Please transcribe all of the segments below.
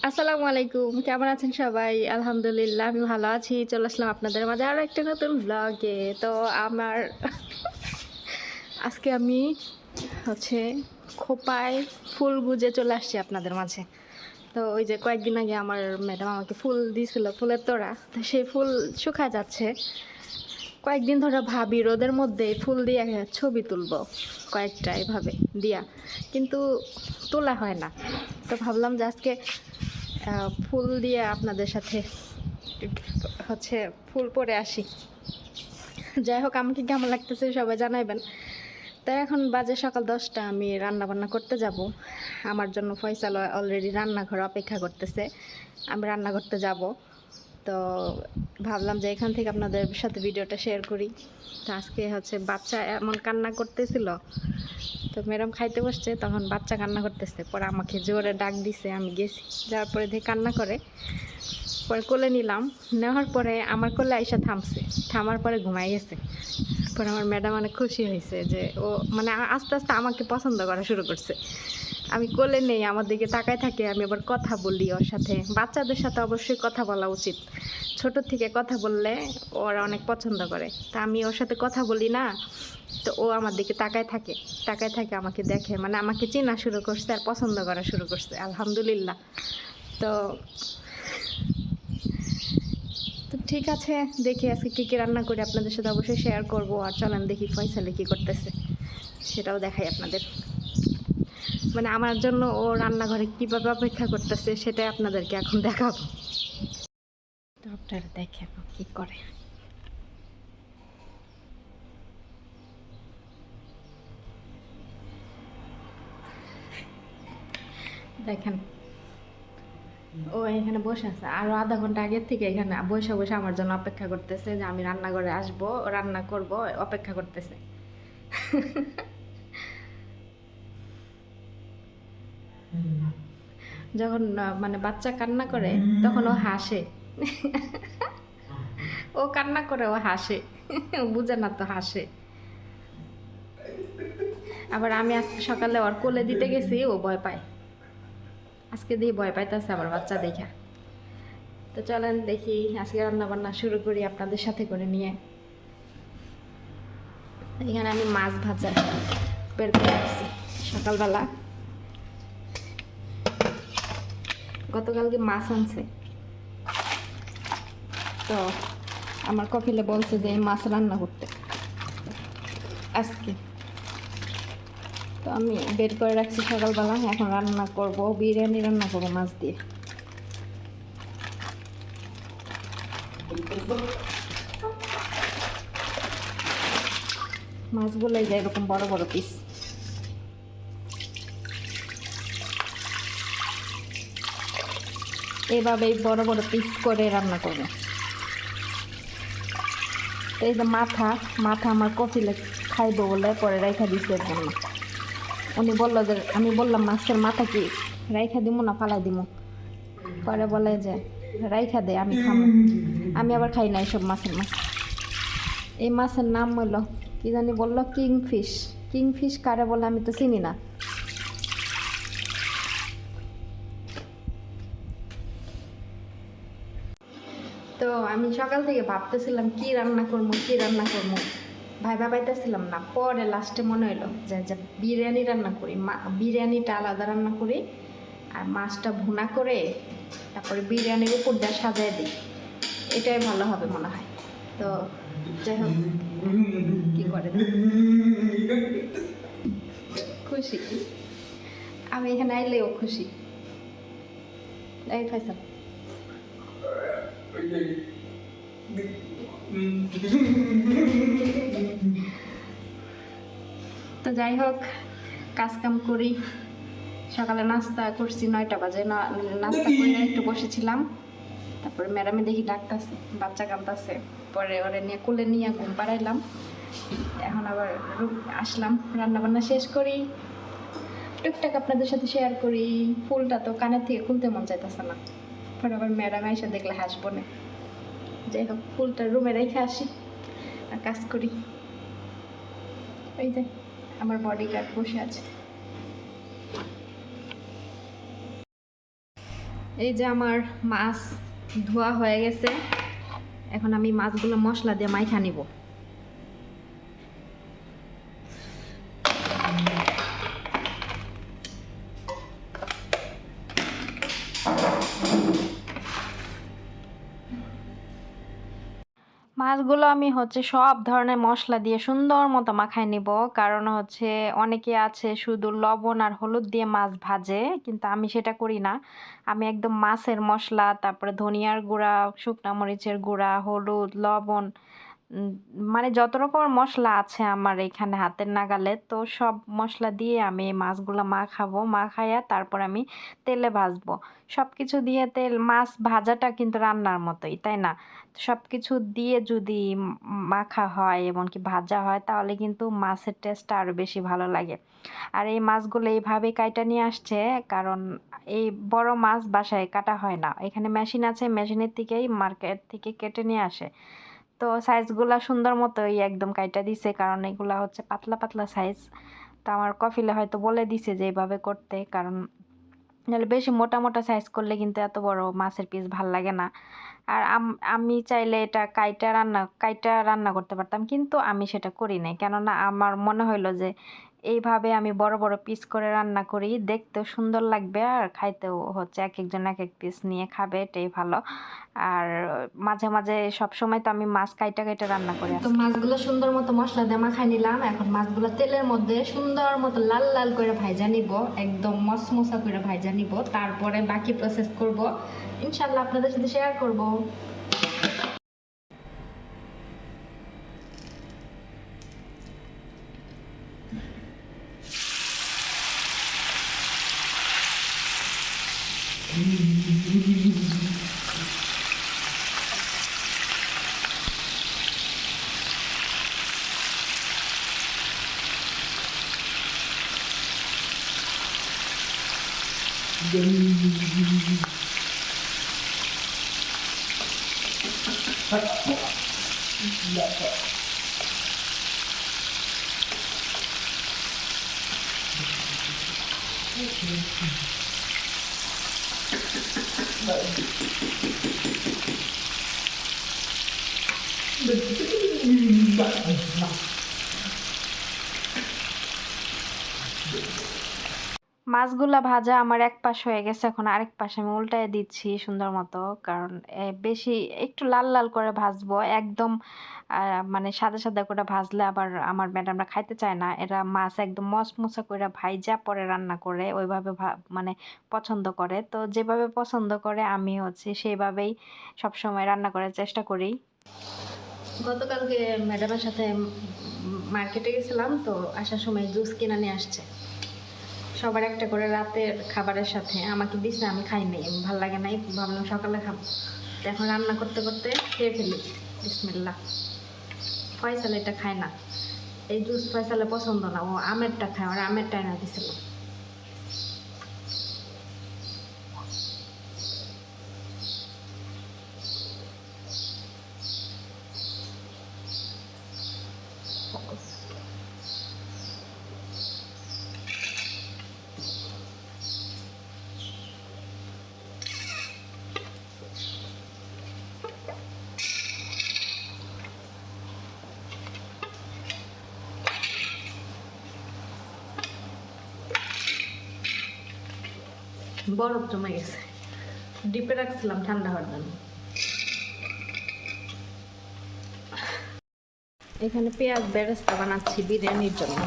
আসসালামু আলাইকুম, কেমন আছেন সবাই? আলহামদুলিল্লাহ আমি ভালো আছি। চলে আসলাম আপনাদের মাঝে আরো একটা নতুন ব্লগে। তো আমার আজকে আমি হচ্ছে খোঁপায় ফুল গুজে চলে আসছি আপনাদের মাঝে। তো ওই যে কয়েকদিন আগে আমার ম্যাডাম আমাকে ফুল দিয়েছিল, ফুলের তোড়া। তো সেই ফুল শুকায় যাচ্ছে। কয়েকদিন ধরে ভাবি রোদের মধ্যে ফুল দিয়ে ছবি তুলবো কয়েকটা এভাবে দিয়া, কিন্তু তোলা হয় না। তো ভাবলাম যে আজকে ফুল দিয়ে আপনাদের সাথে হচ্ছে ফুল পরে আসি। যাই হোক, আমাকে কেমন লাগতেছে সবাই জানাইবেন। তাই এখন বাজে সকাল 10টা, আমি রান্না বান্না করতে যাব। আমার জন্য ফয়সাল অলরেডি রান্নাঘরে অপেক্ষা করতেছে, আমি রান্না করতে যাব। তো ভাবলাম যে এখান থেকে আপনাদের সাথে ভিডিওটা শেয়ার করি। তো আজকে হচ্ছে বাচ্চা এমন কান্না করতেছিল, তো ম্যাডাম খাইতে বসছে, তখন বাচ্চা কান্না করতেছে, পরে আমাকে জোরে ডাক দিছে, আমি গেছি, যাওয়ার পরে দেখে কান্না করে, পরে কোলে নিলাম। নেওয়ার পরে আমার কোলে আইসা থামছে, থামার পরে ঘুমাই গেছে। পরে আমার ম্যাডাম অনেক খুশি হয়েছে যে ও মানে আস্তে আস্তে আমাকে পছন্দ করা শুরু করছে। আমি কোলে নেই, আমার দিকে তাকায় থাকে, আমি আবার কথা বলি ওর সাথে। বাচ্চাদের সাথে অবশ্যই কথা বলা উচিত, ছোট থেকে কথা বললে ওরা অনেক পছন্দ করে। তা আমি ওর সাথে কথা বলি না, তো ও আমার দিকে তাকায় থাকে, তাকায় থাকে, আমাকে দেখে, মানে আমাকে চেনা শুরু করছে আর পছন্দ করা শুরু করছে, আলহামদুলিল্লাহ। তো তো ঠিক আছে, দেখি আজকে কী কী রান্না করি আপনাদের সাথে অবশ্যই শেয়ার করব। আর চলেন দেখি ফয়সালে কী করতেছে, সেটাও দেখাই আপনাদের। মানে আমার জন্য ও রান্নাঘরে কীভাবে অপেক্ষা করতেছে সেটাই আপনাদেরকে এখন দেখাবো। তো আপনারা দেখেন ও কী করে। দেখেন, ও এখানে বসে আছে, আরও আধা ঘন্টা আগের থেকে এখানে বসে বসে আমার জন্য অপেক্ষা করতেছে যে আমি রান্নাঘরে আসবো, রান্না করব, অপেক্ষা করতেছে। যখন মানে বাচ্চা কান্না করে তখন ও হাসে। ও কান্না করে ও হাসে, ও বুঝে না তো হাসে। আবার আমি আজকে সকালে ওর কোলে দিতে গেছি, ও ভয় পায়। আজকে দিয়ে ভয় পাইতেছে আবার বাচ্চা দেখা। তো চলেন দেখি আজকে রান্না বান্না শুরু করি আপনাদের সাথে করে নিয়ে। এখানে আমি মাছ ভাজা বের করে রাখছি সকালবেলা, গতকালকে মাছ আনছে। তো আমার কপিলে বলছে যে এই মাছ রান্না করতে আজকে। তো আমি বের করে রাখছি সকালবেলা, এখন রান্না করব, বিরিয়ানি রান্না করবো মাছ দিয়ে। মাছগুলো এই যে এরকম বড় বড় পিস, এইভাবে বড় বড় পিস করে রান্না করবে। তো এই যে মাথা, মাথা আমার কফিলে খাইবো বলে পরে রাইখা দিচ্ছে এর জন্য। উনি বললো যে, আমি বললাম মাছের মাথা কি রাইখা দিব না ফালাই দিব, পরে বলে যে রাইখা দে, আমি খাবো। আমি আবার খাই না এইসব মাছের মাছ। এই মাছের নাম হলো কি জানি বললো, কিংফিশ। কিংফিশ কারে বলে আমি তো চিনি না। তো আমি সকাল থেকে ভাবতেছিলাম কি রান্না করবো, কি রান্না করবো, ভাইবা পাইতেছিলাম না। পরে লাস্টে মনে হলো যে বিরিয়ানি রান্না করি, বিরিয়ানিটা আলাদা রান্না করি, আর মাছটা ভুনা করে তারপরে বিরিয়ানির উপর দিয়ে সাজায় দিই, এটাই ভালো হবে মনে হয়। তো যাই হোক, কি করে খুশি আমি এখানে আইলেও খুশি। এই ফাইসাল, তো যাই হোক, কাজকাম করি। সকালে নাস্তা করছি 9টা বাজে, নাস্তা করে একটু বসেছিলাম। তারপরে ম্যাডামে দেখি ডাকতেছে, বাচ্চা কাঁদতেছে, পরে ওরে নিয়ে কোলে নিয়ে ঘুম পাড়াইলাম। এখন আবার আসলাম, রান্না বান্না শেষ করি, টুকটাক আপনাদের সাথে শেয়ার করি। ফুলটা তো কানের থেকে খুলতে মন চাইতেছে না, পরে আবার ম্যাডাম এসে দেখলে হাসবো না। যাই হোক, ফুলটা রুমে রেখে আসি আর কাজ করি। ওই যে আমার বডিগার্ড বসে আছে। এই যে আমার মাছ ধোয়া হয়ে গেছে, এখন আমি মাছগুলো মশলা দিয়ে মাইখা নিব। মাছগুলো আমি সব ধরনের মশলা দিয়ে সুন্দর মতো মাখায় নিব, কারণ অনেকে আছে শুধু লবণ আর হলুদ দিয়ে মাছ ভাজে, কিন্তু আমি সেটা করি না। আমি একদম মাছের মশলা, তারপরে ধনিয়ার গুঁড়া, শুকনা মরিচের গুঁড়া, হলুদ, লবণ, মানে যত রকমের মশলা আছে আমার এখানে হাতের নাগালে, তো সব মশলা দিয়ে আমি এই মাছগুলো মাখাবো। মাখাইয়া তারপর আমি তেলে ভাজবো। সব কিছু দিয়ে মাছ ভাজাটা কিন্তু রান্নার মতোই, তাই না? সব কিছু দিয়ে যদি মাখা হয় এমনকি ভাজা হয়, তাহলে কিন্তু মাছের টেস্টটা আরও বেশি ভালো লাগে। আর এই মাছগুলো এইভাবেই কাইটা নিয়ে আসছে, কারণ এই বড় মাছ বাসায় কাটা হয় না। এখানে মেশিন আছে, মেশিনের থেকেই মার্কেট থেকে কেটে নিয়ে আসে। তো সাইজগুলা সুন্দর মতোই একদম কাইটা দিছে, কারণ এগুলা পাতলা পাতলা সাইজ। তো আমার কফিলে হয়তো বলে দিছে যে এইভাবে করতে, কারণ নাহলে বেশি মোটা মোটা সাইজ করলে কিন্তু এত বড় মাছের পিস ভাল লাগে না। আর আমি চাইলে এটা কাইটা রান্না করতে পারতাম, কিন্তু আমি সেটা করি নাই, কেননা আমার মনে হইলো যে এইভাবে আমি বড় বড় পিস করে রান্না করি, দেখতেও সুন্দর লাগবে আর খাইতেও এক একজন এক এক পিস নিয়ে খাবে, এটাই ভালো। আর মাঝে মাঝে সব সময় তো আমি মাছ কাইটা কাইটা রান্না করি। তো মাছগুলো সুন্দর মতো মশলা দিয়ে মাখাই নিলাম। এখন মাছগুলো তেলের মধ্যে সুন্দর মতো লাল লাল করে ভাজা নিব, একদম মশমশা করে ভাজা নিব, তারপরে বাকি প্রসেস করব, ইনশাল্লাহ আপনাদের সাথে শেয়ার করব। মাছগুলা ভাজা আমার এক পাশ হয়ে গেছে, এখন আরেক পাশে আমি উল্টায় দিচ্ছি সুন্দর মতো, কারণ বেশি একটু লাল লাল করে ভাজবো। একদম মানে সাদা সাদা করে ভাজলে আবার আমার ম্যাডামরা খাইতে চায় না, এরা মাছ একদম মচমচা করে ভাইজা পরে রান্না করে, ওইভাবে মানে পছন্দ করে। তো যেভাবে পছন্দ করে আমি সেইভাবেই সবসময় রান্না করার চেষ্টা করি। গতকালকে ম্যাডামের সাথে মার্কেটে গেছিলাম, তো আসার সময় জুস কিনে নিয়ে আসছে, সবার একটা করে রাতের খাবারের সাথে আমাকে দিছে, আমি খাই নাই, ভালো লাগে নাই, ভাবলাম সকালে খাবো। এখন রান্না করতে করতে খেয়ে ফেলি। বিসমিল্লাহ। ফয়সাল এটা খায় না, এই জুস ফয়সালে পছন্দ না, ও আমেরটা খায়, আর আমেরটা এনে দিছিল। বরফ জমে গেছে, ডিপে রাখছিলাম ঠান্ডা হওয়ার জন্য। এখানে পেঁয়াজ বেরেস্তা বানাচ্ছি বিরিয়ানির জন্য।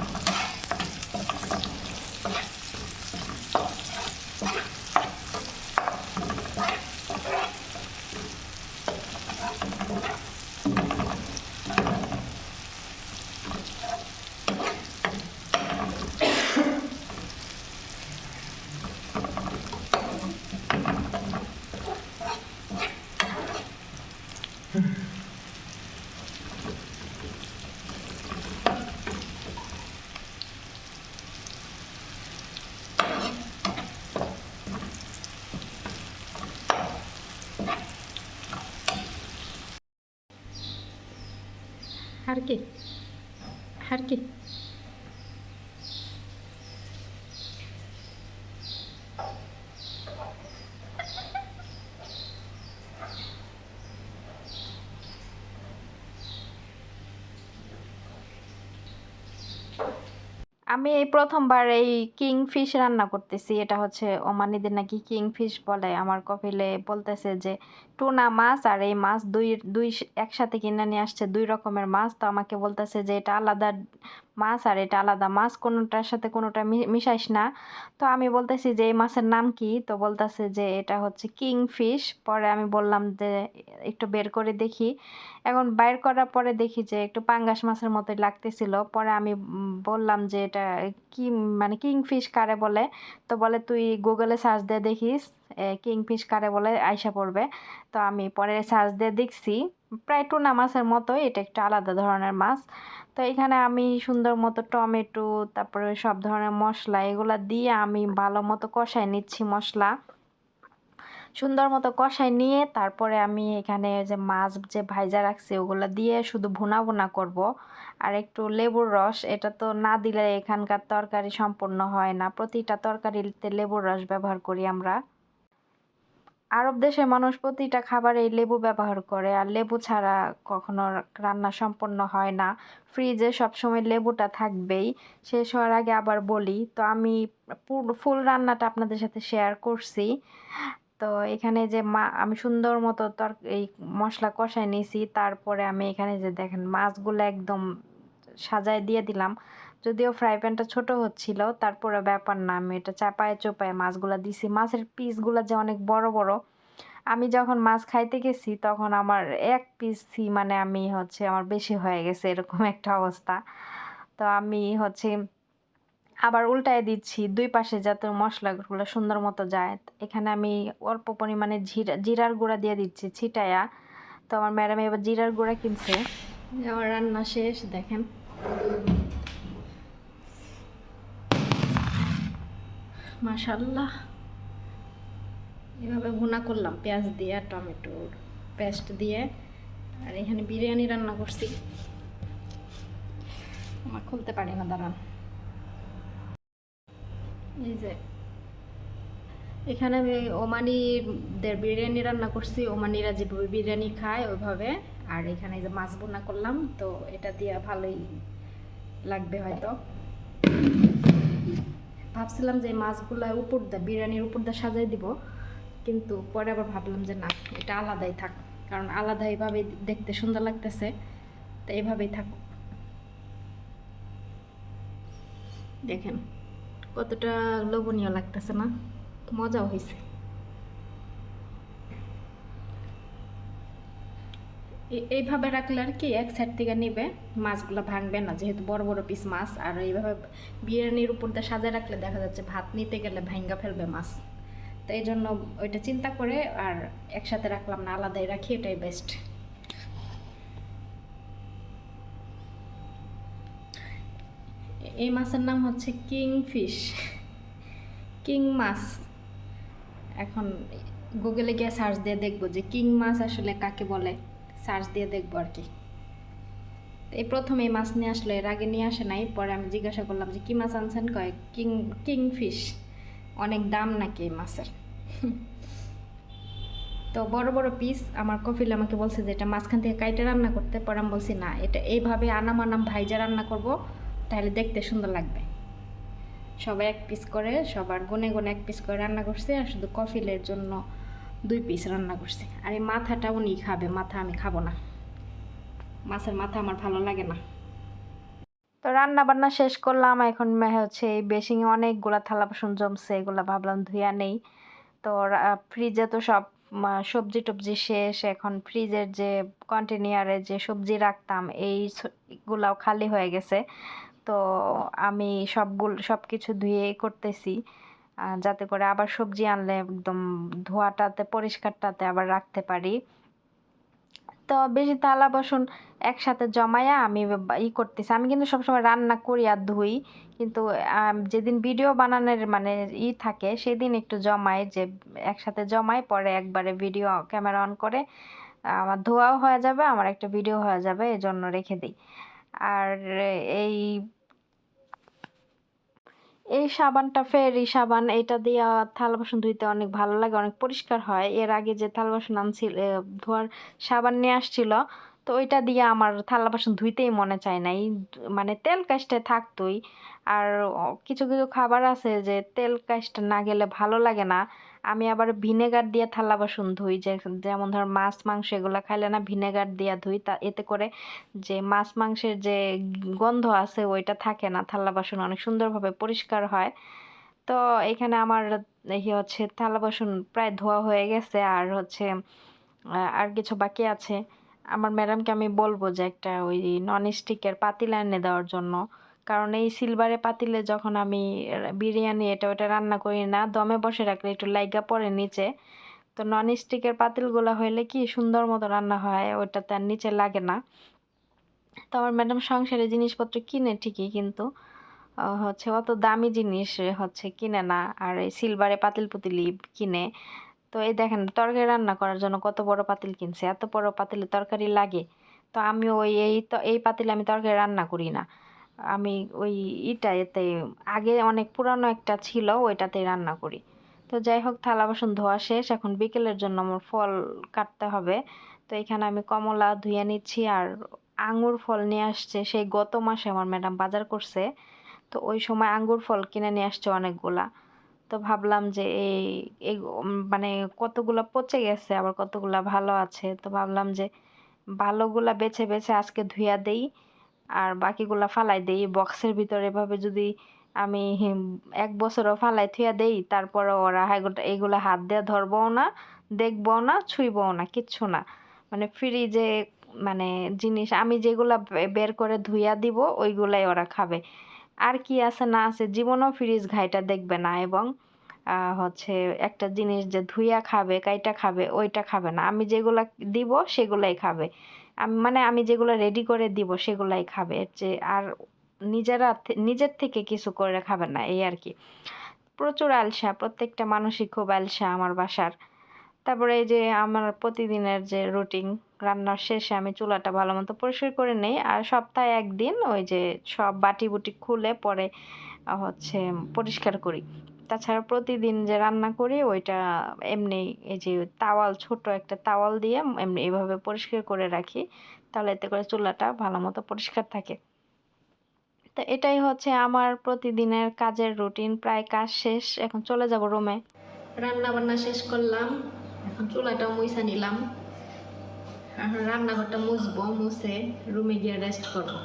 আর কি আর কি আমি এই প্রথমবার এই কিং ফিশ রান্না করতেছি। এটা হচ্ছে ওমানিদের নাকি কিং ফিশ বলে। আমার কপিলে বলতেছে যে টুনা মাছ আর এই মাছ দুই দুই একসাথে কিনে নিয়ে আসছে, দুই রকমের মাছ। তো আমাকে বলতেছে যে এটা আলাদা মাছ আর এটা আলাদা মাছ, কোনোটার সাথে কোনোটা মিশাইস না। তো আমি বলতেছি যে এই মাছের নাম কি, তো বলতেছে যে এটা হচ্ছে কিং ফিশ। পরে আমি বললাম যে একটু বের করে দেখি। এখন বাইর করার পরে দেখি যে একটু পাঙ্গাস মাছের মতোই লাগতেছিল। পরে আমি বললাম যে এটা কি, মানে কিংফিশ কারে বলে। তো বলে তুই গুগলে সার্চ দিয়ে দেখিস কিংফিশ কারে বলে, আইসা পড়বে। তো আমি পরে সার্চ দিয়ে দেখছি প্রায় টুনা মাছের মতোই, এটা একটা আলাদা ধরনের মাছ। তো এখানে আমি সুন্দর মতো টমেটো, তারপরে সব ধরনের মশলা এগুলা দিয়ে আমি ভালো মতো কষাই নিচ্ছি মশলা। সুন্দর মতো কষাই নিয়ে তারপরে আমি এখানে যে মাছ যে ভাইজা রাখছি ওগুলো দিয়ে শুধু ভুনা ভুনা করব। আর একটু লেবুর রস, এটা তো না দিলে এখানকার তরকারি সম্পূর্ণ হয় না, প্রতিটা তরকারিতে লেবুর রস ব্যবহার করি আমরা। আরব দেশের মানুষ প্রতিটা খাবারে লেবু ব্যবহার করে, আর লেবু ছাড়া কখনো রান্না সম্পন্ন হয় না। ফ্রিজে সবসময় লেবুটা থাকবেই। শেষ হওয়ার আগে আবার বলি, তো আমি ফুল রান্নাটা আপনাদের সাথে শেয়ার করছি। তো এখানে যে আমি সুন্দর মতো এই মশলা কষাই নিয়েছি, তারপরে আমি এখানে যে দেখেন মাছগুলো একদম সাজায় দিয়ে দিলাম। যদিও ফ্রাই প্যানটা ছোট হচ্ছিল, তারপরে ব্যাপার না, আমি এটা চাপায় চোপায় মাছগুলা দিছি। মাছের পিসগুলো যে অনেক বড় বড়, আমি যখন মাছ খাইতে গেছি তখন আমার এক পিসই, মানে আমি হচ্ছে আমার বেশি হয়ে গেছে এরকম একটা অবস্থা। তো আমি হচ্ছে আবার উল্টায় দিচ্ছি দুই পাশে যাতে মশলাগুলো সুন্দর মতো যায়। এখানে আমি অল্প পরিমাণে জিরার গুঁড়া দিয়ে দিচ্ছি ছিটায়া। তো আমার ম্যাডাম এবার জিরার গুঁড়া কিনছে। আমার রান্না শেষ, দেখেন মাশাল্লাহ। এভাবে ভুনা করলাম পেঁয়াজ দিয়ে আর টমেটোর পেস্ট দিয়ে। আর এখানে বিরিয়ানি রান্না করছি। আমার খুলতে পারি না, দাঁড়ান। এই যে এখানে আমি ওমানিদের বিরিয়ানি রান্না করছি, ওমানিরা যেভাবে বিরিয়ানি খায় ওইভাবে। আর এখানে যে মাছ বোনা করলাম, তো এটা দিয়ে ভালোই লাগবে হয়তো। ভাবছিলাম যে মাছগুলা উপর দিয়ে বিরিয়ানির উপর দিয়ে সাজাই দিব, কিন্তু পরে আবার ভাবলাম যে না, এটা আলাদাই থাক, কারণ আলাদা এইভাবে দেখতে সুন্দর লাগতেছে, তো এইভাবেই থাকুক। দেখেন কতটা লোভনীয় লাগতেছে না, মজাও হয়েছে। এইভাবে রাখলে আর কি এক সাইড থেকে নেবে, মাছগুলো ভাঙবে না, যেহেতু বড় বড় পিস মাছ। আর এইভাবে বিরিয়ানির উপর দিয়ে সাজায় রাখলে দেখা যাচ্ছে ভাত নিতে গেলে ভাঙ্গা ফেলবে মাছ। তো এই জন্য ওইটা চিন্তা করে আর একসাথে রাখলাম না, আলাদাই রাখি, এটাই বেস্ট। এই মাছের নাম হচ্ছে কিং ফিশ, কিং মাছ। এখন গুগলে গিয়ে সার্চ দিয়ে দেখবো যে কিং মাছ আসলে কাকে বলে, সার্চ দিয়ে দেখবো আর কি। এই প্রথম এই মাছ নিয়ে আসলো, এর আগে নিয়ে আসে নাই। পরে আমি জিজ্ঞাসা করলাম যে কী মাছ আনছেন, কয় কিং ফিশ, অনেক দাম নাকি এই মাছের। তো বড় বড় পিস আমার কফিল আমাকে বলছে যে এটা মাঝখান থেকে কাইটে রান্না করতে। পরে আমি বলছি না, এটা এইভাবে আনাম আনাম ভাইজা রান্না করব, তাহলে দেখতে সুন্দর লাগবে। সবাই এক পিস করে, সবার গুনে গুনে এক পিস করে রান্না করছে, আর শুধু কফিলের জন্য 2 পিস রান্না করছে। আর এই মাথাটা উনি খাবে, মাথা আমি খাবো না, মাছের মাথা আমার ভালো লাগে না। তো রান্না বান্না শেষ করলাম, এখন হচ্ছে এই বেসিংয়ে অনেকগুলা থালা বাসন জমছে, এগুলা ভাবলাম ধুইয়া নেই। তো ফ্রিজে তো সব সবজি টবজি শেষ, এখন ফ্রিজের যে কন্টেনারে যে সবজি রাখতাম এইগুলাও খালি হয়ে গেছে। তো আমি সব কিছু ধুয়ে করতেছি, যাতে করে আবার সবজি আনলে একদম ধোয়াটাতে পরিষ্কারটাতে আবার রাখতে পারি। তো বেশি থালা বাসন একসাথে জমায়া আমি করতেছি। আমি কিন্তু সবসময় রান্না করি আর ধুই, কিন্তু যেদিন ভিডিও বানানোর মানে থাকে সেদিন একটু জমাই, যে একসাথে জমাই, পরে একবারে ভিডিও ক্যামেরা অন করে আমার ধোয়াও হয়ে যাবে, আমার একটা ভিডিও হয়ে যাবে, এজন্য রেখে দিই। আর এই এই সাবানটা ফেরি সাবান, এটা দিয়ে থালা বাসন ধুইতে অনেক ভালো লাগে, অনেক পরিষ্কার হয়। এর আগে যে থালা বাসন আনছিল, ধোয়ার সাবান নিয়ে আসছিল, তো ওইটা দিয়ে আমার থালা বাসন ধুইতেই মনে চায় না, মানে তেল কাজটা থাকতোই। আর কিছু কিছু খাবার আছে যে তেল কাজটা না গেলে ভালো লাগে না। আমি আবার ভিনেগার দিয়ে থালা বাসন ধুই, যেমন ধর মাছ মাংস এগুলো খাইলে না ভিনেগার দিয়ে ধুই, তা এতে করে যে মাছ মাংসের যে গন্ধ আছে ওইটা থাকে না, থালা বাসন অনেক সুন্দরভাবে পরিষ্কার হয়। তো এখানে আমার হচ্ছে থালা বাসন প্রায় ধোয়া হয়ে গেছে, আর হচ্ছে আর কিছু বাকি আছে। আমার ম্যাডামকে আমি বলবো যে একটা ওই নন স্টিকের পাতিল এনে দেওয়ার জন্য, কারণ এই সিলভারে পাতিলে যখন আমি বিরিয়ানি এটা ওটা রান্না করি না, দমে বসে রাখলে একটু লাইগা পড়ে নিচে। তো নন স্টিকের পাতিলগুলো হইলে কি সুন্দর মতো রান্না হয়, ওইটাতে আর নিচে লাগে না। তো আমার ম্যাডাম সংসারে জিনিসপত্র কিনে ঠিকই, কিন্তু হচ্ছে অত দামি জিনিস হচ্ছে কিনে না, আর এই সিলভারে পাতিল পুতিলি কিনে। তো এই দেখেন তরকারি রান্না করার জন্য কত বড় পাতিল কিনছে, এত বড় পাতিলে তরকারি লাগে। তো আমি এই পাতিলে আমি তরকারি রান্না করি না, আমি ওই এতে আগে অনেক পুরানো একটা ছিল ওইটাতেই রান্না করি। তো যাই হোক, থালা বাসন ধোয়া শেষ, এখন বিকেলের জন্য আমার ফল কাটতে হবে। তো এখানে আমি কমলা ধুয়ে নিচ্ছি, আর আঙ্গুর ফল নিয়ে আসছে সেই গত মাসে আমার ম্যাডাম বাজার করছে। তো ওই সময় আঙ্গুর ফল কিনে নিয়ে আসছে অনেকগুলা। তো ভাবলাম যে এই মানে কতগুলা পচে গেছে আবার কতগুলা ভালো আছে, তো ভাবলাম যে ভালোগুলা বেছে বেছে আজকে ধুইয়া দেই, আর বাকিগুলা ফালাই দেই বক্সের ভিতরে। এভাবে যদি আমি 1 বছরও ফালাই থুইয়া দেই, তারপরে ওরা এগুলা হাত দিয়ে ধরবও না, দেখবও না, ছুঁইবও না, কিচ্ছু না। মানে ফ্রিজে মানে জিনিস আমি যেগুলা বের করে ধুইয়া দিব ওইগুলাই ওরা খাবে। আর কি আছে না আছে জীবনেও ফ্রিজ ঘাইটা দেখবে না, এবং হচ্ছে একটা জিনিস যে ধুইয়া খাবে কাইটা খাবে ওইটা খাবে না। আমি যেগুলা দিব সেগুলাই খাবে, আমি যেগুলো রেডি করে দিব সেগুলাই খাবে, এর চেয়ে আর নিজের থেকে কিছু করে খাবে না, এই আর কি। প্রচুর আলসা, প্রত্যেকটা মানুষই খুব আলসা আমার বাসার। তারপরে এই যে আমার প্রতিদিনের যে রুটিন, রান্নার শেষে আমি চুলাটা ভালো মতো পরিষ্কার করে নেই, আর সপ্তাহে একদিন ওই যে সব বাটি বুটি খুলে পরে হচ্ছে পরিষ্কার করি। তাছাড়া প্রতিদিন যে রান্না করি ওইটা এমনি এই যে ছোট একটা তাওয়াল দিয়ে এমনি এইভাবে পরিষ্কার করে রাখি, তাহলে এতে করে চুলাটা ভালো মতো পরিষ্কার থাকে। তো এটাই হচ্ছে আমার প্রতিদিনের কাজের রুটিন। প্রায় কাজ শেষ, এখন চলে যাব রুমে। রান্না বান্না শেষ করলাম, এখন চুলাটা মুইছা নিলাম, এখন রান্নাঘরটা মুছে রুমে গিয়ে রেস্ট করবো।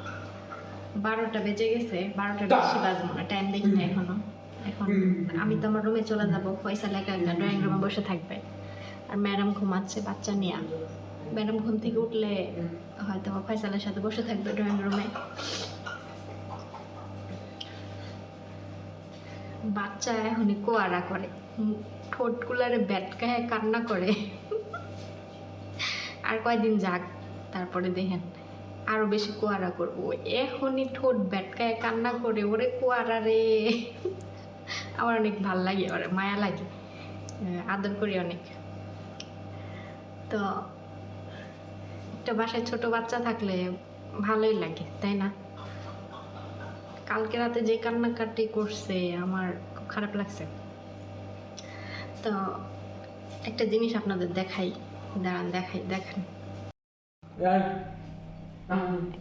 12টা বেজে গেছে, 12টার বেশি বাজবো না, টাইম দেখি না এখনো। এখন আমি তো আমার রুমে চলে যাবো, ফয়সাল একা একা ড্রয়িং রুমে বসে থাকবে, আর ম্যাডাম ঘুমাচ্ছে বাচ্চা নিয়ে। ম্যাডাম ঘুম থেকে উঠলে হয়তো ফয়সালের সাথে বসে থাকবে ড্রয়িং রুমে। বাচ্চা এখনই কোয়ারা করে, ঠোঁটগুলারে ব্যাটকায় কান্না করে। আর কয়দিন যাক, তারপরে দেখেন আরো বেশি কোয়ারা করবো। এখনই ঠোঁট ব্যাটকায় কান্না করে, ওরে কোয়ারা রে। আমার অনেক ভাল লাগে, ওরে মায়া লাগে, আদর করি অনেক। তো একটা বাসায় ছোট বাচ্চা থাকলে ভালোই লাগে, তাই না? কালকে রাতে যে কান্নাকাটি করছে আমার খুব খারাপ লাগছে। তো একটা জিনিস আপনাদের দেখাই, দাঁড়ান দেখেন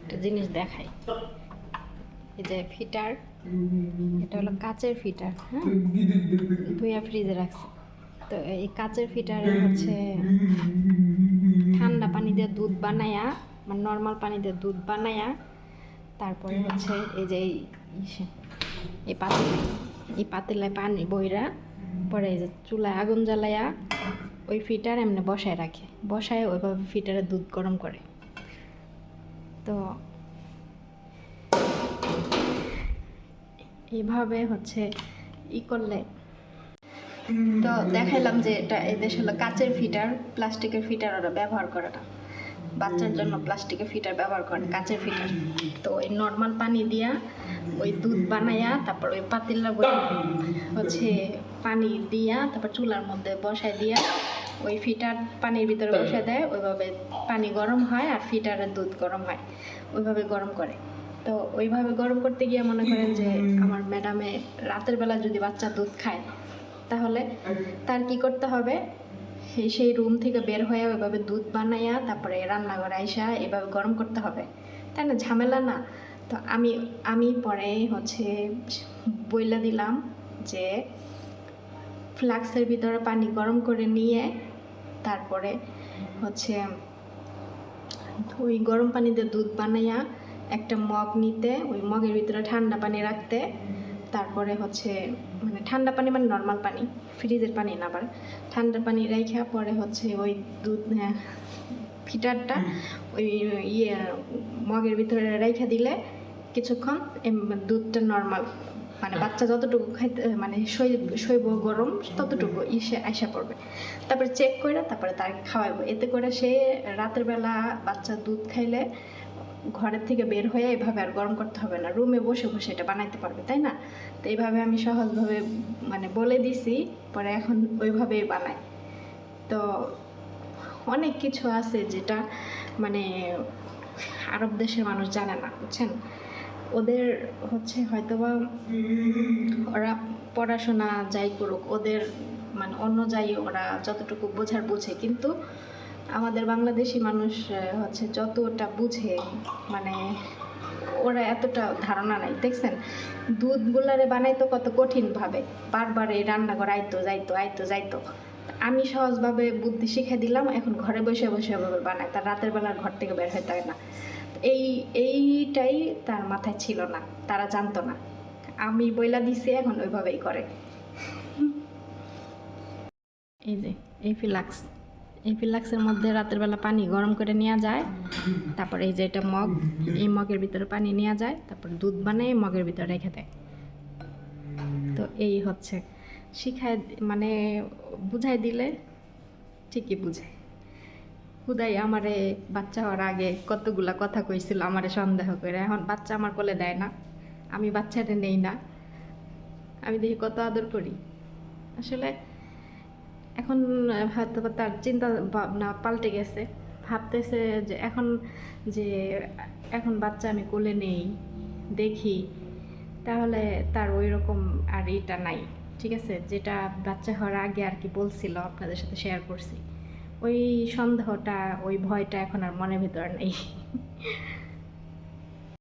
একটা জিনিস দেখাই। এই যে ফিটার, এটা হলো কাচের ফিটার, হ্যাঁ, ধুইয়া ফ্রিজে রাখছে। তো এই কাচের ফিটারে হচ্ছে ঠান্ডা পানি দিয়ে দুধ বানায়া, মানে নর্মাল পানি দিয়ে দুধ বানায়া, তারপরে হচ্ছে এই যে এই পাতিলায় পানি বইরা পরে এই যে চুলায় আগুন জ্বালায়া ওই ফিটার এমনি বসায় রাখে, বসায় ওইভাবে ফিটারে দুধ গরম করে। তো এইভাবে হচ্ছে করলে, তো দেখাইলাম যে এটা এদেশ হলো কাচের ফিটার, প্লাস্টিকের ফিটার ওরা ব্যবহার করে না। বাচ্চার জন্য প্লাস্টিকের ফিটার ব্যবহার করে, কাচের ফিটার। তো ওই নর্মাল পানি দিয়া ওই দুধ বানাইয়া তারপর ওই পাতিলা হচ্ছে পানি দিয়া তারপর চুলার মধ্যে বসায় দিয়া ওই ফিটার পানির ভিতরে বসায় দেয়, ওইভাবে পানি গরম হয় আর ফিটারের দুধ গরম হয়, ওইভাবে গরম করে। তো ওইভাবে গরম করতে গিয়ে মনে করেন যে আমার ম্যাডামে রাতের বেলা যদি বাচ্চা দুধ খায়, তাহলে তার কি করতে হবে, সেই রুম থেকে বের হয়ে ওইভাবে দুধ বানাইয়া তারপরে রান্নাঘরে আইসা এভাবে গরম করতে হবে, তাই না? ঝামেলা না? তো আমি পরে হচ্ছে বইলা দিলাম যে ফ্লাক্সের ভিতরে পানি গরম করে নিয়ে তারপরে হচ্ছে ওই গরম পানিতে দুধ বানাইয়া একটা মগ নিতে, ওই মগের ভিতরে ঠান্ডা পানি রাখতে, তারপরে হচ্ছে মানে ঠান্ডা পানি মানে নর্মাল পানি, ফ্রিজের পানি না, আবার ঠান্ডা পানি রেখে পরে হচ্ছে ওই দুধ ফিটারটা ওই মগের ভিতরে রেখে দিলে কিছুক্ষণ দুধটা নর্মাল মানে বাচ্চা যতটুকু খাইতে মানে শৈব গরম ততটুকু আইসা পড়বে। তারপরে চেক করে তারপরে তাকে খাওয়াবো। এতে করে সে রাতের বেলা বাচ্চা দুধ খাইলে ঘরের থেকে বের হয়ে এভাবে আর গরম করতে হবে না, রুমে বসে বসে এটা বানাইতে পারবে, তাই না? তো এইভাবে আমি সহজভাবে মানে বলে দিছি, পরে এখন ওইভাবেই বানাই। তো অনেক কিছু আছে যেটা মানে আরব দেশের মানুষ জানে না, বুঝছেন? ওদের হচ্ছে হয়তোবা ওরা পড়াশোনা যাই করুক, ওদের মানে অনুযায়ী ওরা যতটুকু বোঝার বোঝে, কিন্তু আমাদের বাংলাদেশি মানুষ হচ্ছে যতটা বুঝে মানে ওরা এতটা ধারণা নাই। দেখছেন দুধগুলারে বানাইতো কত কঠিনভাবে, বারবার এই রান্নাঘর আইতো যাইতো। আমি সহজভাবে বুদ্ধি শিখে দিলাম, এখন ঘরে বসে বসে ওভাবে বানায়, তার রাতের বেলা ঘর থেকে বের হইতে হয় না। এইটাই তার মাথায় ছিল না, তারা জানতো না, আমি বইলা দিছি, এখন ওইভাবেই করে। এই যে এই ফ্লাক্সের মধ্যে রাতের বেলা পানি গরম করে নেওয়া যায়, তারপরে এই যে এটা মগ, এই মগের ভিতরে পানি নেওয়া যায়, তারপর দুধ বানিয়ে মগের ভিতরে রেখে দেয়। তো এই হচ্ছে শিখায় মানে বুঝাই দিলে ঠিকই বুঝে। খুদাই আমারে বাচ্চা হওয়ার আগে কতগুলা কথা কইছিল আমারে সন্দেহ করে, এখন বাচ্চা আমার কোলে দেয় না, আমি বাচ্চাটা নেই না, আমি দেখি কত আদর করি। আসলে এখন হয়তো তার চিন্তা ভাবনা পাল্টে গেছে, ভাবতেছে যে এখন বাচ্চা আমি কোলে নেই, দেখি, তাহলে তার ওই রকম আর এটা নাই, ঠিক আছে? যেটা বাচ্চা হওয়ার আগে আর কি বলছিল, আপনাদের সাথে শেয়ার করছি, ওই সন্দেহটা ওই ভয়টা এখন আর মনের ভিতরে নেই।